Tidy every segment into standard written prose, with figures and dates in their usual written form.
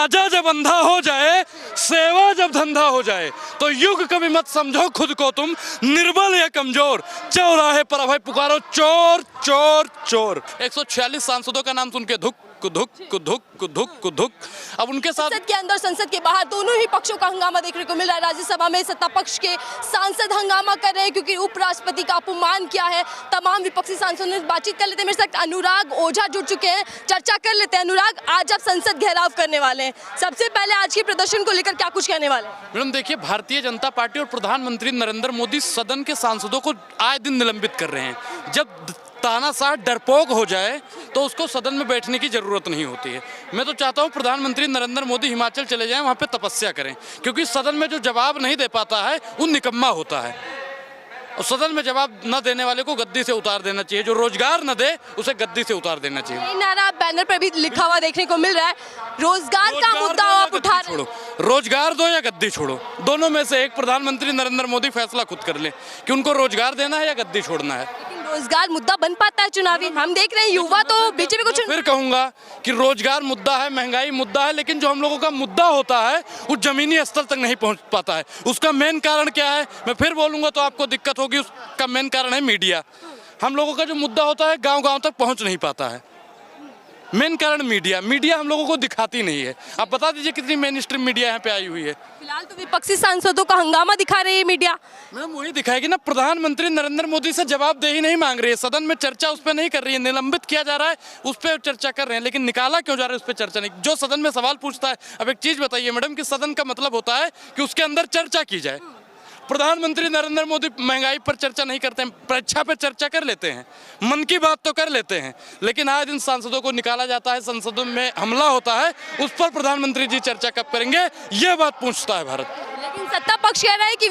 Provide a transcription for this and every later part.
राजा जब अंधा हो जाए, सेवा जब धंधा हो जाए, तो युग कभी मत समझो खुद को तुम निर्बल या कमजोर। चौराहे पर अभय पुकारो चोर चोर चोर। 146 सांसदों का नाम सुन के धुक धुक धुक धुक धुक। अब उनके साथ संसद के अंदर संसद के बाहर दोनों ही पक्षों का हंगामा देखने को मिल रहा है। राज्यसभा में सत्ता पक्ष के सांसद हंगामा कर रहे हैं क्योंकि उपराष्ट्रपति का अपमान किया है। तमाम विपक्षी सांसदों ने बातचीत कर लेते हैं। मेरे साथ अनुराग ओझा जुड़ चुके हैं, चर्चा कर लेते हैं। अनुराग, आज आप संसद घेराव करने वाले हैं, सबसे पहले आज के प्रदर्शन को लेकर क्या कुछ कहने वाले हैं? मैडम देखिए, भारतीय जनता पार्टी और प्रधानमंत्री नरेंद्र मोदी सदन के सांसदों को आए दिन निलंबित कर रहे हैं। जब तानाशाह डरपोक हो जाए तो उसको सदन में बैठने की जरूरत नहीं होती है। मैं तो चाहता हूं प्रधानमंत्री नरेंद्र मोदी हिमाचल चले जाएं, वहां पे तपस्या करें, क्योंकि सदन में जो जवाब नहीं दे पाता है वो निकम्मा होता है। और सदन में जवाब न देने वाले को गद्दी से उतार देना चाहिए, जो रोजगार न दे उसे गद्दी से उतार देना चाहिए। ये नारा बैनर पर भी लिखा हुआ देखने को मिल रहा है, रोजगार का मुद्दा आप उठा रहे हैं। रोजगार दो या गद्दी छोड़ो, दोनों में से एक प्रधानमंत्री नरेंद्र मोदी फैसला खुद कर ले कि उनको रोजगार देना है या गद्दी छोड़ना है। रोजगार मुद्दा बन पाता है चुनावी? हम देख रहे हैं युवा तो बीजेपी को फिर कहूंगा कि रोजगार मुद्दा है, महंगाई मुद्दा है, लेकिन जो हम लोगों का मुद्दा होता है वो जमीनी स्तर तक नहीं पहुंच पाता है। उसका मेन कारण क्या है, मैं फिर बोलूंगा तो आपको दिक्कत होगी। उसका मेन कारण है मीडिया। हम लोगों का जो मुद्दा होता है गांव-गांव तक पहुंच नहीं पाता है। मेन कारण मीडिया हम लोगों को दिखाती नहीं है। आप बता दीजिए कितनी मेन स्ट्रीम मीडिया यहाँ पे आई हुई है। फिलहाल तो विपक्षी सांसदों का हंगामा दिखा रही है मीडिया। मैडम वही दिखाएगी ना, प्रधानमंत्री नरेंद्र मोदी से जवाबदेही नहीं मांग रही है, सदन में चर्चा उस पर नहीं कर रही है। निलंबित किया जा रहा है, उस पर चर्चा कर रहे हैं, लेकिन निकाला क्यों जा रहा है उस पर चर्चा नहीं। जो सदन में सवाल पूछता है, अब एक चीज बताइए मैडम कि सदन का मतलब होता है कि उसके अंदर चर्चा की जाए। प्रधानमंत्री नरेंद्र मोदी महंगाई पर चर्चा नहीं करते हैं, परीक्षा पर चर्चा कर लेते हैं, मन की बात तो कर लेते हैं, लेकिन आज इन सांसदों को निकाला जाता है, संसदों में हमला होता है, उस पर प्रधानमंत्री जी चर्चा कब करेंगे, ये बात पूछता है भारत। लेकिन सत्ता पक्ष कह रहा है कि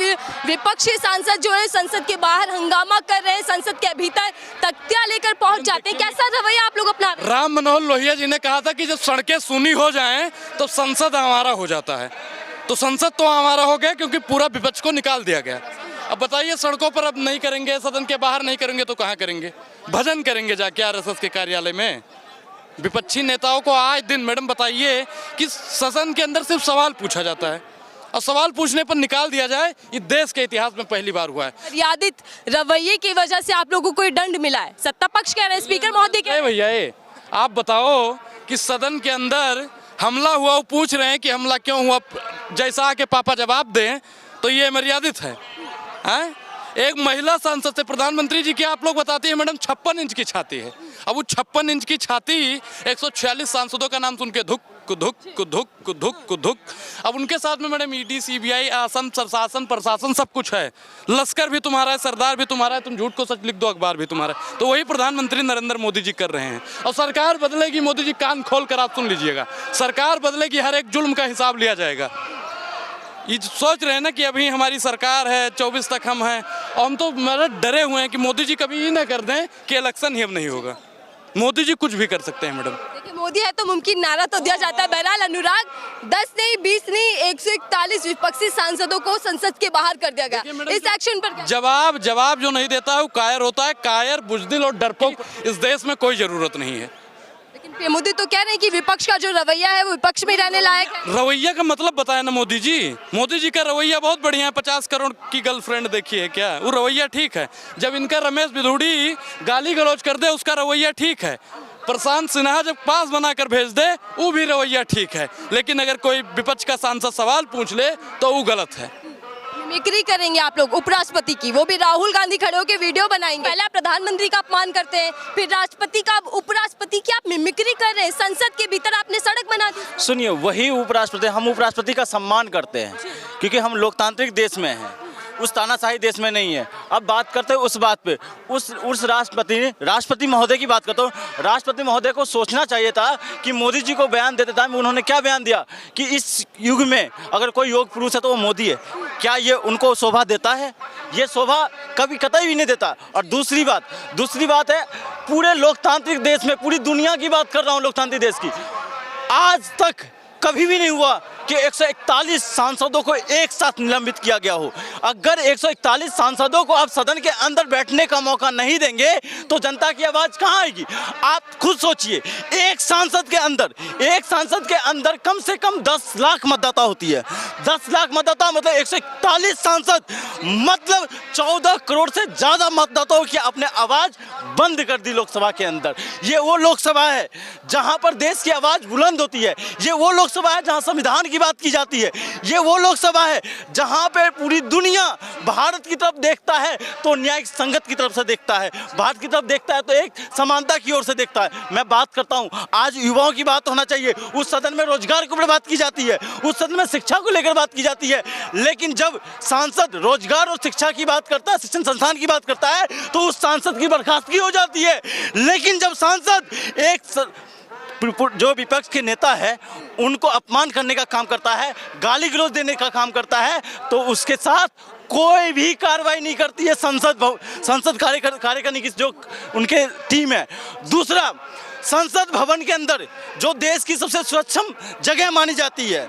विपक्षी सांसद जो है संसद के बाहर हंगामा कर रहे हैं, संसद के भीतर तख्तियां लेकर पहुंच जाते हैं। कैसा रवैया आप लोग अपना रहे हैं? राम मनोहर लोहिया जी ने कहा था कि जब सड़कें सूनी हो जाएं तो संसद हमारा हो जाता है। तो संसद तो हमारा हो गया क्योंकि पूरा विपक्ष को निकाल दिया गया। अब बताइए, सड़कों पर अब नहीं करेंगे, सदन के बाहर नहीं करेंगे तो कहाँ करेंगे? भजन करेंगे जाके आरएसएस के कार्यालय में। विपक्षी नेताओं को आए दिन मैडम बताइए कि सदन के अंदर सिर्फ सवाल पूछा जाता है और सवाल पूछने पर निकाल दिया जाए, ये देश के इतिहास में पहली बार हुआ है। मर्यादित रवैये की वजह से आप लोगों को कोई दंड मिला है, सत्ता पक्ष कह रहे हैं, स्पीकर महोदय के। भैया आप बताओ कि सदन के अंदर हमला हुआ, वो पूछ रहे हैं कि हमला क्यों हुआ, जैसा आके पापा जवाब दें, तो ये मर्यादित है? एक महिला सांसद से प्रधानमंत्री जी की आप लोग बताते हैं मैडम 56 इंच की छाती है। अब वो 56 इंच की छाती 146 सांसदों का नाम सुन के धुक धुक धुक धुक धुक। अब उनके साथ में मैडम ईडी सीबीआई आसन शासन प्रशासन सब कुछ है, लश्कर भी तुम्हारा है, सरदार भी तुम्हारा है, तुम झूठ को सच लिख दो अखबार भी तुम्हारा है। तो वही प्रधानमंत्री नरेंद्र मोदी जी कर रहे हैं। और सरकार बदलेगी, मोदी जी कान खोल कर आप सुन लीजिएगा, सरकार बदलेगी, हर एक जुल्म का हिसाब लिया जाएगा। ये सोच रहे हैं ना कि अभी हमारी सरकार है, 24 तक हम हैं, और हम तो मतलब डरे हुए हैं कि मोदी जी कभी ये ना कर दें कि इलेक्शन ही अब नहीं होगा। मोदी जी कुछ भी कर सकते हैं मैडम। देखिए, मोदी है तो मुमकिन नारा तो दिया जाता है। बहरहाल अनुराग, 10 नहीं 20 नहीं 141 विपक्षी सांसदों को संसद के बाहर कर दिया गया। इस एक्शन पर जवाब जो नहीं देता है वो कायर होता है। कायर, बुजदिल और डरपोक इस देश में कोई जरूरत नहीं है। लेकिन मोदी तो कह रहे हैं कि विपक्ष का जो रवैया है वो विपक्ष में रहने लायक है। रवैया का मतलब बताया ना मोदी जी का रवैया बहुत बढ़िया है। 50 करोड़ की गर्लफ्रेंड देखी है क्या, वो रवैया ठीक है। जब इनका रमेश बिधूड़ी गाली गलौज कर दे उसका रवैया ठीक है। प्रशांत सिन्हा जब पास बनाकर भेज दे वो भी रवैया ठीक है। लेकिन अगर कोई विपक्ष का सांसद सवाल पूछ ले तो वो गलत है। मिमिक्री करेंगे आप लोग उपराष्ट्रपति की, वो भी राहुल गांधी खड़े होकर वीडियो बनाएंगे। पहले आप प्रधानमंत्री का अपमान करते हैं, फिर राष्ट्रपति का, उपराष्ट्रपति की आप मिमिक्री कर रहे हैं। संसद के भीतर आपने सड़क बना दी। सुनिए, वही उपराष्ट्रपति, हम उपराष्ट्रपति का सम्मान करते हैं क्योंकि हम लोकतांत्रिक देश में हैं, उस तानाशाही देश में नहीं है। अब बात करते हैं उस बात पे, उस राष्ट्रपति महोदय की बात करता हूँ। राष्ट्रपति महोदय को सोचना चाहिए था कि मोदी जी को बयान देते टाइम उन्होंने क्या बयान दिया कि इस युग में अगर कोई योग पुरुष है तो वो मोदी है। क्या ये उनको शोभा देता है? ये शोभा कभी कतई भी नहीं देता। और दूसरी बात है, पूरे लोकतांत्रिक देश में, पूरी दुनिया की बात कर रहा हूँ, लोकतांत्रिक देश की, आज तक कभी भी नहीं हुआ कि 141 सांसदों को एक साथ निलंबित किया गया हो। अगर 141 सांसदों को आप सदन के अंदर बैठने का मौका नहीं देंगे तो जनता की आवाज़ कहाँ आएगी? आप खुद सोचिए, एक सांसद के अंदर कम से कम 10 लाख मतदाता होती है। 10 लाख मतदाता मतलब 141 सांसद, मतलब 14 करोड़ से ज़्यादा मतदाताओं की आपने आवाज़ बंद कर दी लोकसभा के अंदर। ये वो लोकसभा है जहां पर देश की आवाज़ बुलंद होती है। ये वो लोकसभा है जहां संविधान की बात की जाती है। ये वो लोकसभा है जहां पे पूरी दुनिया भारत की तरफ देखता है तो न्यायिक संगत की तरफ से देखता है, भारत की तरफ देखता है तो एक समानता की ओर से देखता है। मैं बात करता हूं, आज युवाओं की बात होना चाहिए। उस सदन में रोजगार के ऊपर बात की जाती है, उस सदन में शिक्षा को लेकर बात की जाती है, लेकिन जब सांसद रोजगार और शिक्षा की बात करता है, शिक्षण संस्थान की बात करता है, तो उस सांसद की बर्खास्तगी हो जाती है। लेकिन जब सांसद जो विपक्ष के नेता है उनको अपमान करने का काम करता है, गाली गलौज देने का काम करता है, तो उसके साथ कोई भी कार्रवाई नहीं करती है संसद कार्यकारिणी की जो उनके टीम है। दूसरा, संसद भवन के अंदर जो देश की सबसे स्वच्छम जगह मानी जाती है,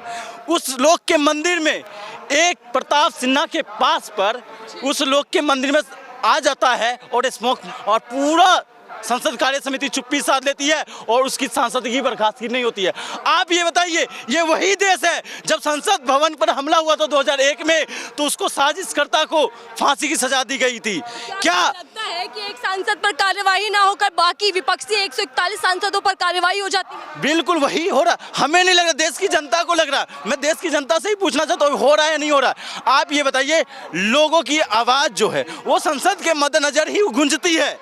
उस लोक के मंदिर में एक प्रताप सिन्हा के पास पर उस लोक के मंदिर में आ जाता है और स्मोक, और पूरा संसद कार्य समिति चुप्पी साध लेती है और उसकी सांसद की बर्खास्तगी नहीं होती है। आप ये बताइए, ये वही देश है जब संसद भवन पर हमला हुआ था 2001 में, तो उसको साजिशकर्ता को फांसी की सजा दी गई थी। क्या लगता है कि एक सांसद पर कार्यवाही ना होकर बाकी विपक्षी 141 सांसदों पर कार्यवाही हो जाती है? बिल्कुल वही हो रहा। हमें नहीं लग रहा, देश की जनता को लग रहा। मैं देश की जनता से ही पूछना चाहता हूँ, हो रहा है या नहीं हो रहा? आप ये बताइए, लोगों की आवाज़ जो है वो संसद के मद्देनजर ही गूंजती है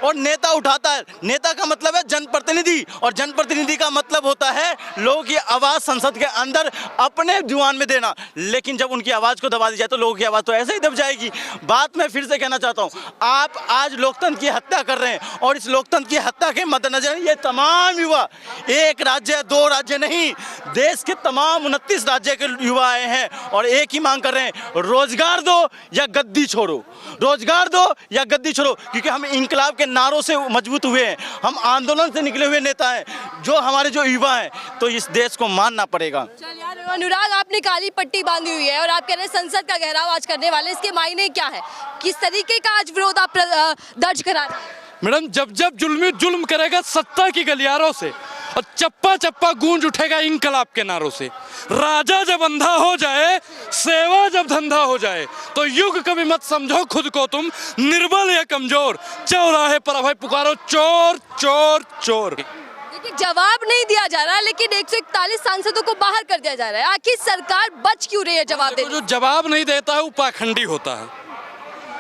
और नेता उठाता है। नेता का मतलब है जनप्रतिनिधि, और जनप्रतिनिधि का मतलब होता है लोगों की आवाज़ संसद के अंदर अपने जुबान में देना। लेकिन जब उनकी आवाज़ को दबा दी जाए तो लोगों की आवाज़ तो ऐसे ही दब जाएगी। बात मैं फिर से कहना चाहता हूँ, आप आज लोकतंत्र की हत्या कर रहे हैं और इस लोकतंत्र की हत्या के मद्देनजर ये तमाम युवा, एक राज्य 2 राज्य नहीं, देश के तमाम 29 राज्य के युवा आए हैं और एक ही मांग कर रहे हैं, रोजगार दो या गद्दी छोड़ो, रोजगार दो या गद्दी छोड़ो। क्योंकि हम इंकलाब के नारों से मजबूत हुए हैं, हम आंदोलन से निकले हुए नेता हैं, जो हमारे जो युवा हैं, तो इस देश को मानना पड़ेगा। चल यार अनुराग, आपने काली पट्टी बांधी हुई है और आप कह रहे हैं संसद का घेराव आज करने वाले, इसके मायने क्या है? किस तरीके का आज विरोध आप दर्ज करा रहे हैं? मैडम, जब जुल्मी जुल्म करेगा सत्ता की गलियारों से और चप्पा चप्पा गूंज उठेगा इंकलाब के नारों से, राजा जब अंधा हो जाए, सेवा जब धंधा हो जाए, तो युग कभी मत समझो खुद को तुम निर्बल या कमजोर, चौराहे पर भाई पुकारो चोर चोर चोर। देखिए, जवाब नहीं दिया जा रहा, लेकिन 141 सांसदों को बाहर कर दिया जा रहा है। आखिर सरकार बच क्यों रही है जवाब देने? जो जवाब नहीं देता है वो पाखंडी होता है,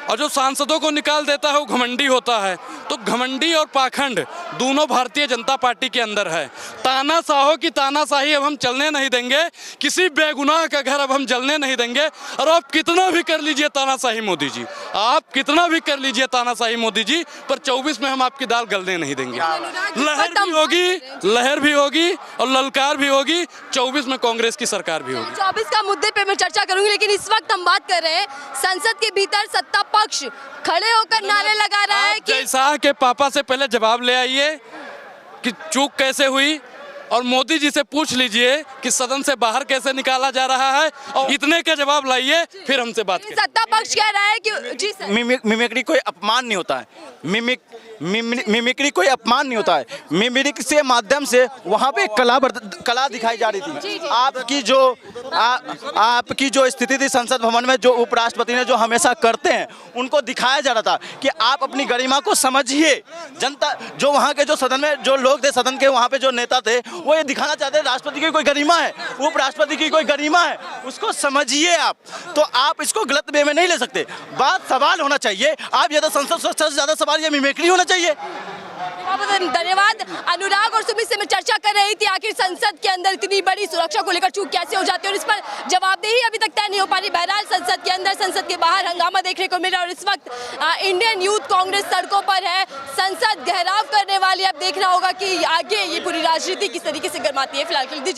और जो सांसदों को निकाल देता है वो घमंडी होता है। तो घमंडी और पाखंड दोनों भारतीय जनता पार्टी के अंदर है। तानाशाहों की तानाशाही अब हम चलने नहीं देंगे, किसी बेगुनाह का घर अब हम जलने नहीं देंगे। और आप कितना भी कर लीजिए तानाशाही मोदी जी, आप कितना भी कर लीजिए तानाशाही मोदी जी, पर 24 में हम आपकी दाल गलने नहीं देंगे। लहर भी होगी और ललकार भी होगी। 24 में कांग्रेस की सरकार भी होगी। 24 का मुद्दे पे मैं चर्चा करूंगी, लेकिन इस वक्त हम बात कर रहे हैं संसद के भीतर सत्ता पक्ष खड़े होकर नारे लगा रहा है कि जैसा के पापा से पहले जवाब ले आइए कि चूक कैसे हुई, और मोदी जी से पूछ लीजिए कि सदन से बाहर कैसे निकाला जा रहा है, और इतने का जवाब लाइए फिर हमसे बात करें। सत्ता पक्ष कह रहा है कि जी सर, मिमिक्री कोई अपमान नहीं होता है, मिमिक्री कोई अपमान नहीं होता है। मिमिक्री से माध्यम से वहाँ पे कला दिखाई जा रही थी। आपकी जो स्थिति थी संसद भवन में, जो उपराष्ट्रपति ने जो हमेशा करते हैं, उनको दिखाया जा रहा था कि आप अपनी गरिमा को समझिए। जनता जो वहाँ के जो सदन में जो लोग थे, सदन के वहाँ पे जो नेता थे, वो ये दिखाना चाहते हैं राष्ट्रपति की कोई गरिमा है, उपराष्ट्रपति की कोई गरिमा है, उसको समझिए आप। तो आप इसको गलत वे में नहीं ले सकते। बात सवाल होना चाहिए, आप ज़्यादा संसद सुरक्षा से ज़्यादा सवाल ये मिमिक्री होना चाहिए। धन्यवाद अनुराग। और सुमित से मैं चर्चा कर रही थी आखिर संसद के अंदर इतनी बड़ी सुरक्षा को लेकर चूक कैसे हो जाती है, और इस पर जवाबदेही अभी तक तय नहीं हो पा रही। बहरहाल संसद के अंदर, संसद के बाहर हंगामा देखने को मिल रहा है, और इस वक्त इंडियन यूथ कांग्रेस सड़कों पर है, संसद घेराव करने वाली। अब देखना होगा कि आगे ये पूरी राजनीति किस तरीके से गर्माती है। फिलहाल के लिए